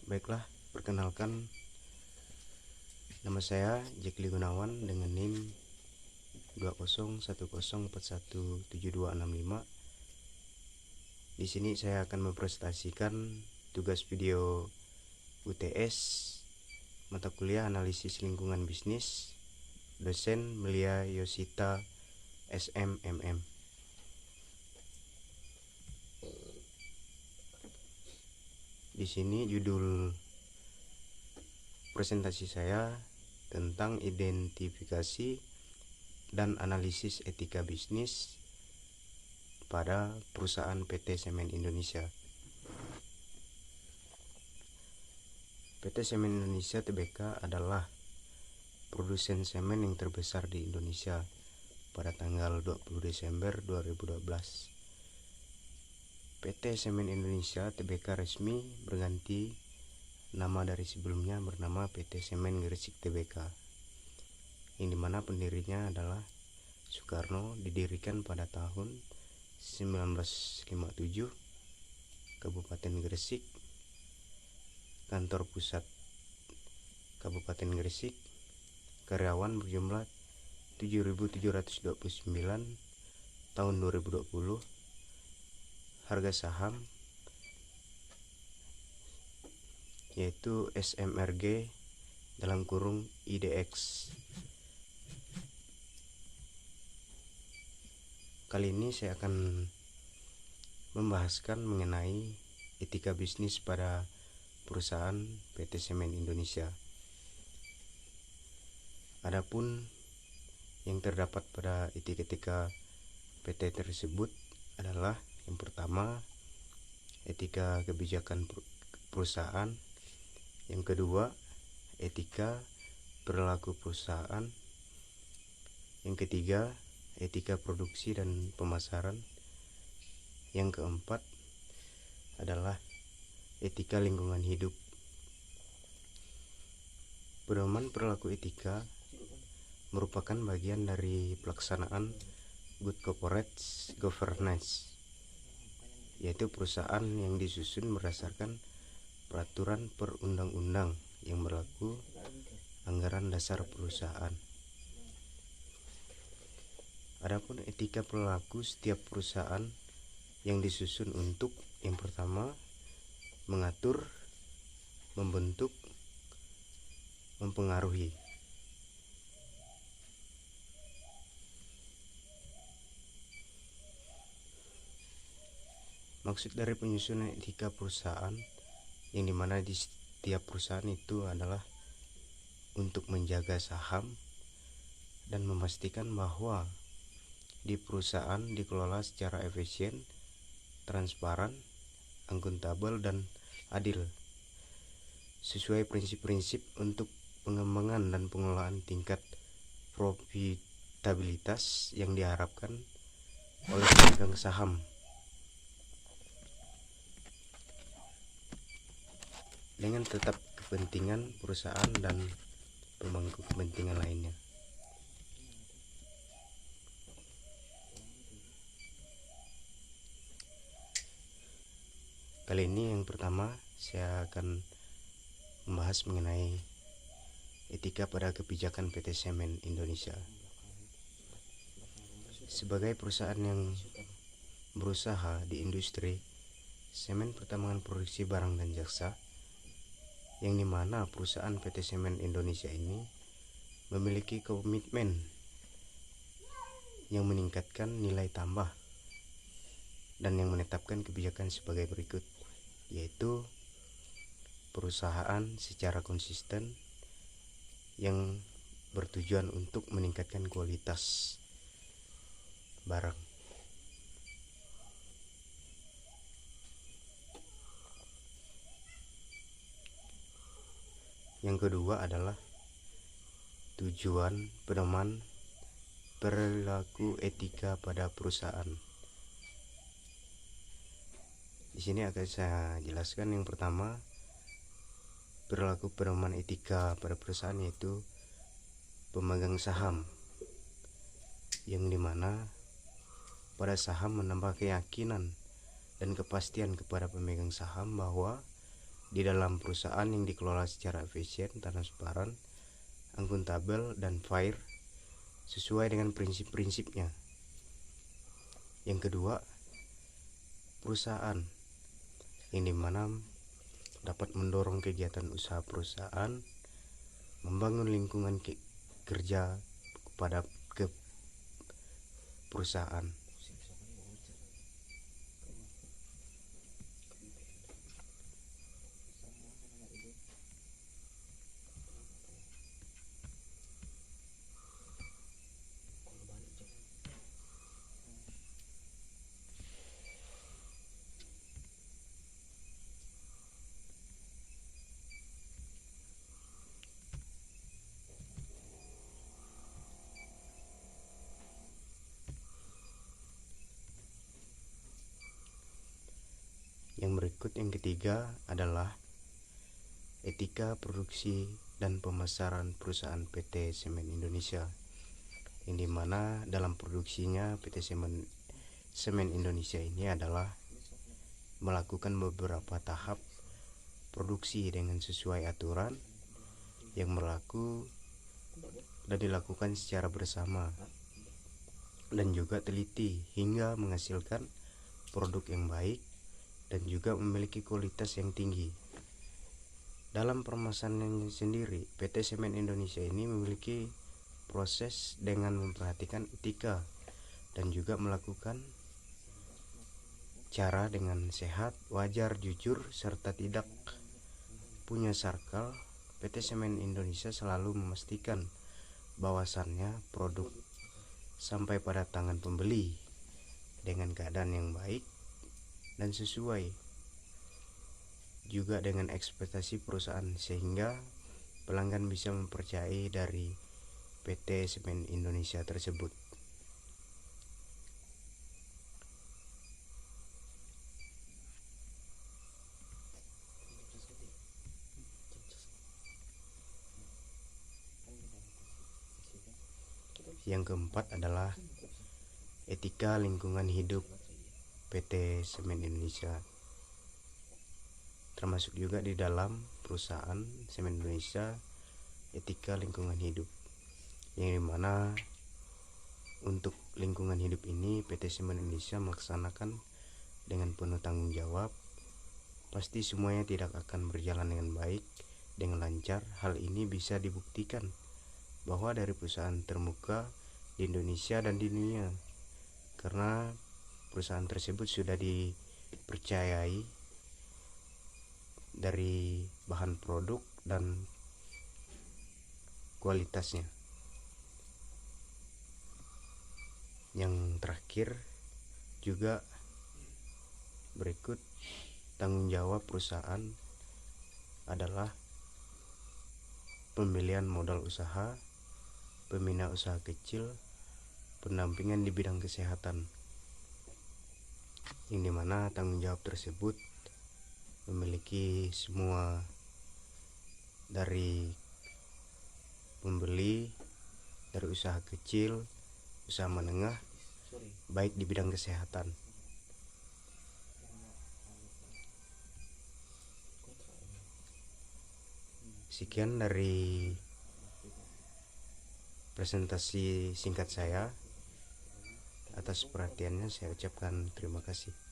Baiklah, perkenalkan, nama saya Jekli Gunawan dengan NIM 201041717265. Di sini saya akan mempresentasikan tugas video UTS mata kuliah analisis lingkungan bisnis, dosen Melia Yosita SMMM. Di sini judul presentasi saya tentang identifikasi dan analisis etika bisnis pada perusahaan PT Semen Indonesia. PT Semen Indonesia Tbk adalah produsen semen yang terbesar di Indonesia pada tanggal 20 Desember 2012. PT Semen Indonesia Tbk resmi berganti nama dari sebelumnya bernama PT Semen Gresik Tbk, yang dimana pendirinya adalah Soekarno, didirikan pada tahun 1957, Kabupaten Gresik. Kantor pusat Kabupaten Gresik. Karyawan berjumlah 7.729 tahun 2020. Harga saham yaitu SMRG (IDX). Kali ini saya akan membahaskan mengenai etika bisnis pada perusahaan PT Semen Indonesia. Adapun yang terdapat pada etika PT tersebut adalah yang pertama, etika kebijakan perusahaan. Yang kedua, etika perilaku perusahaan. Yang ketiga, etika produksi dan pemasaran. Yang keempat adalah etika lingkungan hidup. Pedoman perilaku etika merupakan bagian dari pelaksanaan Good Corporate Governance, yaitu perusahaan yang disusun berdasarkan peraturan perundang-undang yang berlaku, anggaran dasar perusahaan. Adapun etika perilaku setiap perusahaan yang disusun untuk yang pertama, mengatur, membentuk, mempengaruhi. Maksud dari penyusunan etika perusahaan, yang dimana di setiap perusahaan itu adalah untuk menjaga saham dan memastikan bahwa di perusahaan dikelola secara efisien, transparan, akuntabel, dan adil, sesuai prinsip-prinsip untuk pengembangan dan pengelolaan tingkat profitabilitas yang diharapkan oleh pemegang saham. Dengan tetap kepentingan perusahaan dan pemangku kepentingan lainnya. Kali ini yang pertama saya akan membahas mengenai etika pada kebijakan PT Semen Indonesia. Sebagai perusahaan yang berusaha di industri semen pertambangan produksi barang dan jasa, yang dimana perusahaan PT Semen Indonesia ini memiliki komitmen yang meningkatkan nilai tambah dan yang menetapkan kebijakan sebagai berikut, yaitu perusahaan secara konsisten yang bertujuan untuk meningkatkan kualitas barang. Yang kedua adalah tujuan pedoman perilaku etika pada perusahaan. Di sini akan saya jelaskan. Yang pertama, perilaku pedoman etika pada perusahaan yaitu pemegang saham, yang dimana pada saham menambah keyakinan dan kepastian kepada pemegang saham bahwa di dalam perusahaan yang dikelola secara efisien, transparan, akuntabel, dan fair sesuai dengan prinsip-prinsipnya. Yang kedua, perusahaan yang dimana dapat mendorong kegiatan usaha perusahaan, membangun lingkungan kerja kepada perusahaan. Yang berikut, yang ketiga, adalah etika produksi dan pemasaran perusahaan PT Semen Indonesia, yang dimana dalam produksinya PT Semen Indonesia ini adalah melakukan beberapa tahap produksi dengan sesuai aturan yang berlaku dan dilakukan secara bersama dan juga teliti hingga menghasilkan produk yang baik dan juga memiliki kualitas yang tinggi. Dalam permasalahannya sendiri, PT Semen Indonesia ini memiliki proses dengan memperhatikan etika dan juga melakukan cara dengan sehat, wajar, jujur, serta tidak punya sarkal. PT Semen Indonesia selalu memastikan bahwasannya produk sampai pada tangan pembeli dengan keadaan yang baik dan sesuai juga dengan ekspektasi perusahaan, sehingga pelanggan bisa mempercayai dari PT Semen Indonesia tersebut. Yang keempat adalah etika lingkungan hidup PT Semen Indonesia, termasuk juga di dalam perusahaan Semen Indonesia etika lingkungan hidup, yang dimana untuk lingkungan hidup ini PT Semen Indonesia melaksanakan dengan penuh tanggung jawab. Pasti semuanya tidak akan berjalan dengan baik, dengan lancar. Hal ini bisa dibuktikan bahwa dari perusahaan termuka di Indonesia dan di dunia, karena perusahaan tersebut sudah dipercayai dari bahan produk dan kualitasnya. Yang terakhir juga berikut, tanggung jawab perusahaan adalah pemilihan modal usaha, pembina usaha kecil, pendampingan di bidang kesehatan, yang dimana tanggung jawab tersebut memiliki semua dari pembeli, dari usaha kecil, usaha menengah, baik di bidang kesehatan. Sekian dari presentasi singkat saya. Atas perhatiannya saya ucapkan terima kasih.